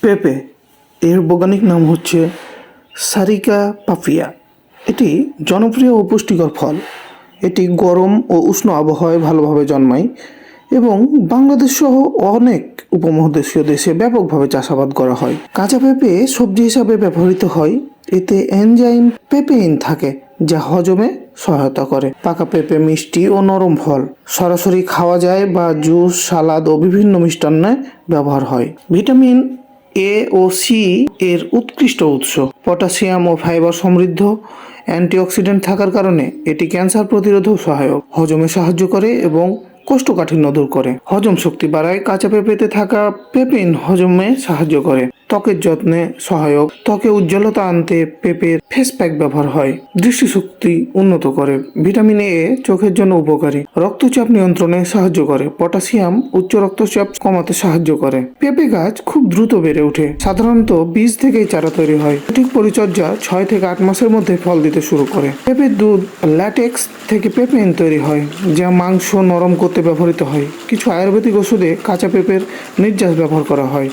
পেঁপে এর বৈজ্ঞানিক নাম হচ্ছে সারিকা পাপিয়া। এটি জনপ্রিয় ও পুষ্টিকর ফল। এটি গরম ও উষ্ণ আবহাওয়ায় ভালোভাবে জন্মায় এবং বাংলাদেশ সহ অনেক উপমহাদেশীয় দেশে ব্যাপকভাবে চাষাবাদ করা হয়। কাঁচা পেঁপে সবজি হিসাবে ব্যবহৃত হয়। এতে এনজাইম পেপেইন থাকে যা হজমে সহায়তা করে। পাকা পেঁপে মিষ্টি ও নরম ফল, সরাসরি খাওয়া যায় বা জুস, সালাদ ও বিভিন্ন মিষ্টান্নে ব্যবহার হয়। ভিটামিন এ ও সি এর উৎকৃষ্ট উৎস। পটাশিয়াম ও ফাইবার সমৃদ্ধ, অ্যান্টিঅক্সিডেন্ট থাকার কারণে এটি ক্যান্সার প্রতিরোধেও সহায়ক। হজমে সাহায্য করে এবং কোষ্ঠকাঠিন্য দূর করে। হজম শক্তি বাড়ায়। কাঁচা পেঁপেতে থাকা পেপেইন হজমে সাহায্য করে। ত্বকের যত্নে সহায়ক। ত্বকে উজ্জ্বলতা আনতে পেঁপের ফেস প্যাক ব্যবহার হয়। দৃষ্টিশক্তি উন্নত করে। ভিটামিন এ চোখের জন্য উপকারী। রক্তচাপ নিয়ন্ত্রণে সাহায্য করে। পটাশিয়াম উচ্চ রক্তচাপ কমাতে সাহায্য করে। পেঁপে গাছ খুব দ্রুত বেড়ে ওঠে। সাধারণত বীজ থেকেই চারা তৈরি হয়। সঠিক পরিচর্যা 6 থেকে 8 মাসের মধ্যে ফল দিতে শুরু করে। পেঁপের দুধ ল্যাটেক্স থেকে পেপেইন তৈরি হয়, যা মাংস নরম করতে ব্যবহৃত হয়। কিছু আয়ুর্বেদিক ওষুধে কাঁচা পেঁপের নির্যাস ব্যবহার করা হয়।